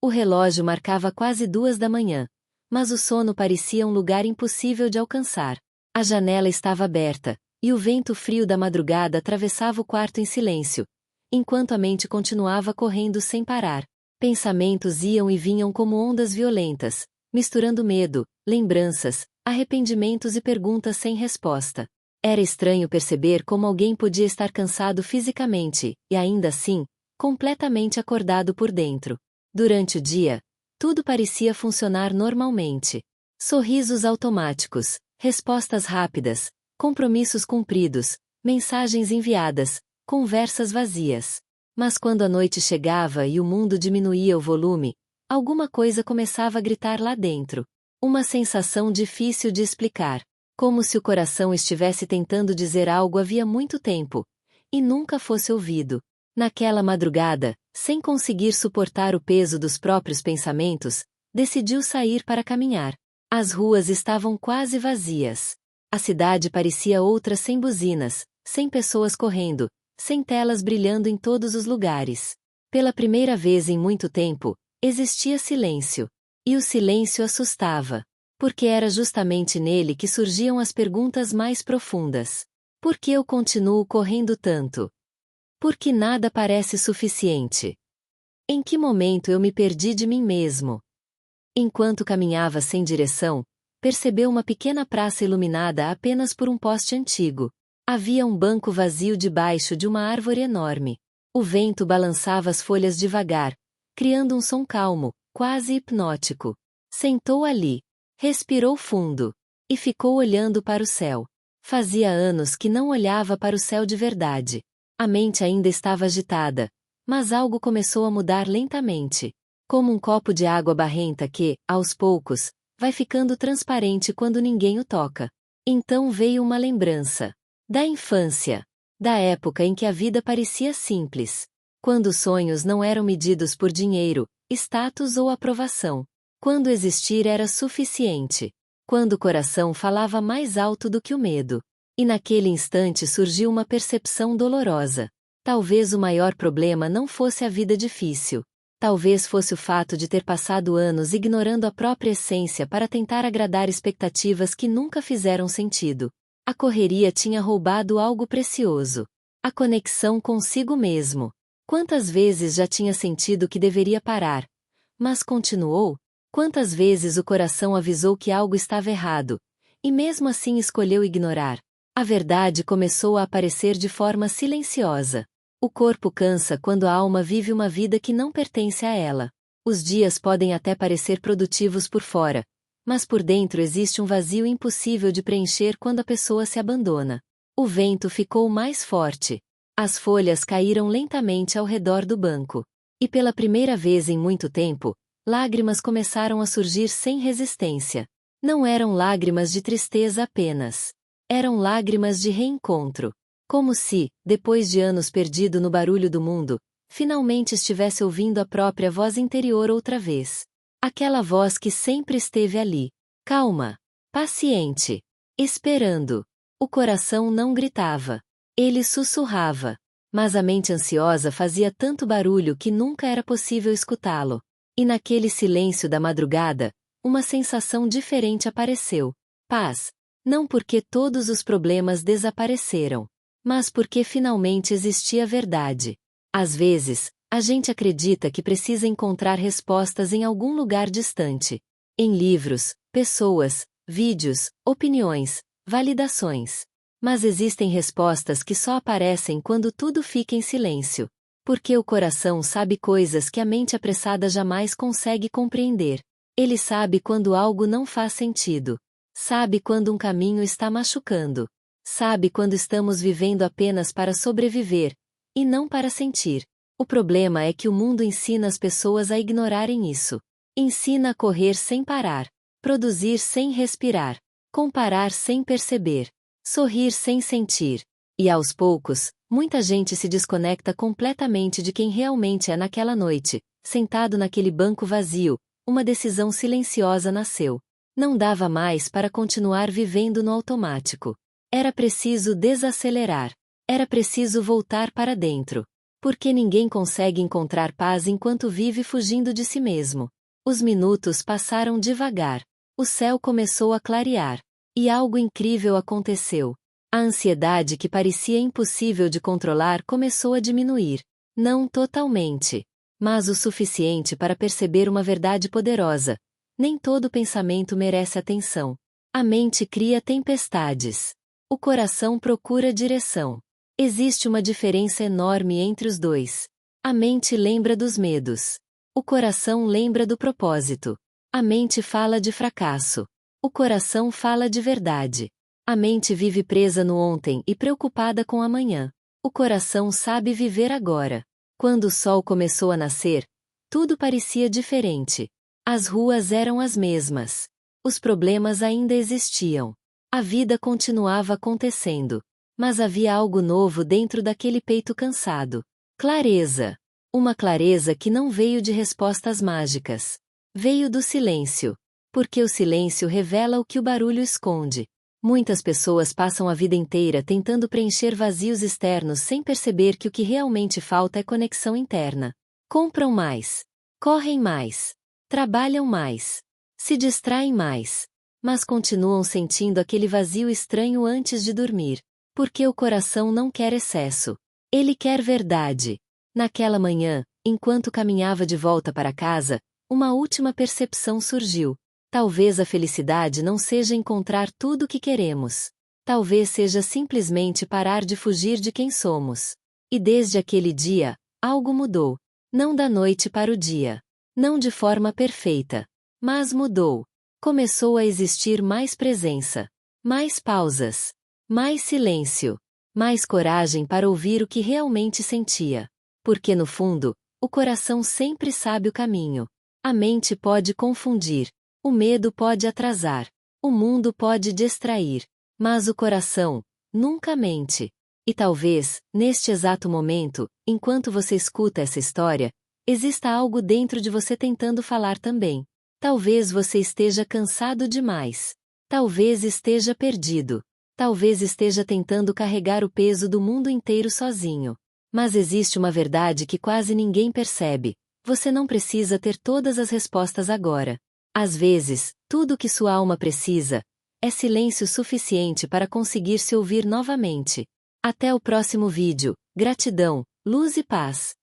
O relógio marcava quase 2 da manhã, mas o sono parecia um lugar impossível de alcançar. A janela estava aberta, e o vento frio da madrugada atravessava o quarto em silêncio, enquanto a mente continuava correndo sem parar. Pensamentos iam e vinham como ondas violentas, misturando medo, lembranças, arrependimentos e perguntas sem resposta. Era estranho perceber como alguém podia estar cansado fisicamente, e ainda assim, completamente acordado por dentro. Durante o dia, tudo parecia funcionar normalmente. Sorrisos automáticos, respostas rápidas, compromissos cumpridos, mensagens enviadas, conversas vazias. Mas quando a noite chegava e o mundo diminuía o volume, alguma coisa começava a gritar lá dentro. Uma sensação difícil de explicar, como se o coração estivesse tentando dizer algo havia muito tempo, e nunca fosse ouvido. Naquela madrugada, sem conseguir suportar o peso dos próprios pensamentos, decidiu sair para caminhar. As ruas estavam quase vazias. A cidade parecia outra sem buzinas, sem pessoas correndo, sem telas brilhando em todos os lugares. Pela primeira vez em muito tempo, existia silêncio. E o silêncio assustava, porque era justamente nele que surgiam as perguntas mais profundas. Por que eu continuo correndo tanto? Por que nada parece suficiente? Em que momento eu me perdi de mim mesmo? Enquanto caminhava sem direção, percebeu uma pequena praça iluminada apenas por um poste antigo. Havia um banco vazio debaixo de uma árvore enorme. O vento balançava as folhas devagar, criando um som calmo, quase hipnótico. Sentou ali, respirou fundo, e ficou olhando para o céu. Fazia anos que não olhava para o céu de verdade. A mente ainda estava agitada, mas algo começou a mudar lentamente, como um copo de água barrenta que, aos poucos, vai ficando transparente quando ninguém o toca. Então veio uma lembrança. Da infância. Da época em que a vida parecia simples. Quando os sonhos não eram medidos por dinheiro, status ou aprovação. Quando existir era suficiente. Quando o coração falava mais alto do que o medo. E naquele instante surgiu uma percepção dolorosa. Talvez o maior problema não fosse a vida difícil. Talvez fosse o fato de ter passado anos ignorando a própria essência para tentar agradar expectativas que nunca fizeram sentido. A correria tinha roubado algo precioso. A conexão consigo mesmo. Quantas vezes já tinha sentido que deveria parar? Mas continuou? Quantas vezes o coração avisou que algo estava errado? E mesmo assim escolheu ignorar? A verdade começou a aparecer de forma silenciosa. O corpo cansa quando a alma vive uma vida que não pertence a ela. Os dias podem até parecer produtivos por fora, mas por dentro existe um vazio impossível de preencher quando a pessoa se abandona. O vento ficou mais forte. As folhas caíram lentamente ao redor do banco. E pela primeira vez em muito tempo, lágrimas começaram a surgir sem resistência. Não eram lágrimas de tristeza apenas. Eram lágrimas de reencontro. Como se, depois de anos perdido no barulho do mundo, finalmente estivesse ouvindo a própria voz interior outra vez. Aquela voz que sempre esteve ali. Calma. Paciente. Esperando. O coração não gritava. Ele sussurrava. Mas a mente ansiosa fazia tanto barulho que nunca era possível escutá-lo. E naquele silêncio da madrugada, uma sensação diferente apareceu. Paz. Não porque todos os problemas desapareceram, mas porque finalmente existia a verdade. Às vezes, a gente acredita que precisa encontrar respostas em algum lugar distante. Em livros, pessoas, vídeos, opiniões, validações. Mas existem respostas que só aparecem quando tudo fica em silêncio. Porque o coração sabe coisas que a mente apressada jamais consegue compreender. Ele sabe quando algo não faz sentido. Sabe quando um caminho está machucando. Sabe quando estamos vivendo apenas para sobreviver, e não para sentir. O problema é que o mundo ensina as pessoas a ignorarem isso. Ensina a correr sem parar, produzir sem respirar, comparar sem perceber, sorrir sem sentir. E aos poucos, muita gente se desconecta completamente de quem realmente é naquela noite. Sentado naquele banco vazio, uma decisão silenciosa nasceu. Não dava mais para continuar vivendo no automático. Era preciso desacelerar. Era preciso voltar para dentro. Porque ninguém consegue encontrar paz enquanto vive fugindo de si mesmo. Os minutos passaram devagar. O céu começou a clarear. E algo incrível aconteceu. A ansiedade que parecia impossível de controlar começou a diminuir. Não totalmente, mas o suficiente para perceber uma verdade poderosa. Nem todo pensamento merece atenção. A mente cria tempestades. O coração procura direção. Existe uma diferença enorme entre os dois. A mente lembra dos medos. O coração lembra do propósito. A mente fala de fracasso. O coração fala de verdade. A mente vive presa no ontem e preocupada com amanhã. O coração sabe viver agora. Quando o sol começou a nascer, tudo parecia diferente. As ruas eram as mesmas. Os problemas ainda existiam. A vida continuava acontecendo. Mas havia algo novo dentro daquele peito cansado. Clareza. Uma clareza que não veio de respostas mágicas. Veio do silêncio. Porque o silêncio revela o que o barulho esconde. Muitas pessoas passam a vida inteira tentando preencher vazios externos sem perceber que o que realmente falta é conexão interna. Compram mais. Correm mais. Trabalham mais. Se distraem mais. Mas continuam sentindo aquele vazio estranho antes de dormir. Porque o coração não quer excesso. Ele quer verdade. Naquela manhã, enquanto caminhava de volta para casa, uma última percepção surgiu. Talvez a felicidade não seja encontrar tudo o que queremos. Talvez seja simplesmente parar de fugir de quem somos. E desde aquele dia, algo mudou. Não da noite para o dia. Não de forma perfeita. Mas mudou. Começou a existir mais presença. Mais pausas. Mais silêncio. Mais coragem para ouvir o que realmente sentia. Porque no fundo, o coração sempre sabe o caminho. A mente pode confundir. O medo pode atrasar. O mundo pode distrair. Mas o coração nunca mente. E talvez, neste exato momento, enquanto você escuta essa história, exista algo dentro de você tentando falar também. Talvez você esteja cansado demais. Talvez esteja perdido. Talvez esteja tentando carregar o peso do mundo inteiro sozinho. Mas existe uma verdade que quase ninguém percebe. Você não precisa ter todas as respostas agora. Às vezes, tudo o que sua alma precisa é silêncio suficiente para conseguir se ouvir novamente. Até o próximo vídeo. Gratidão, luz e paz.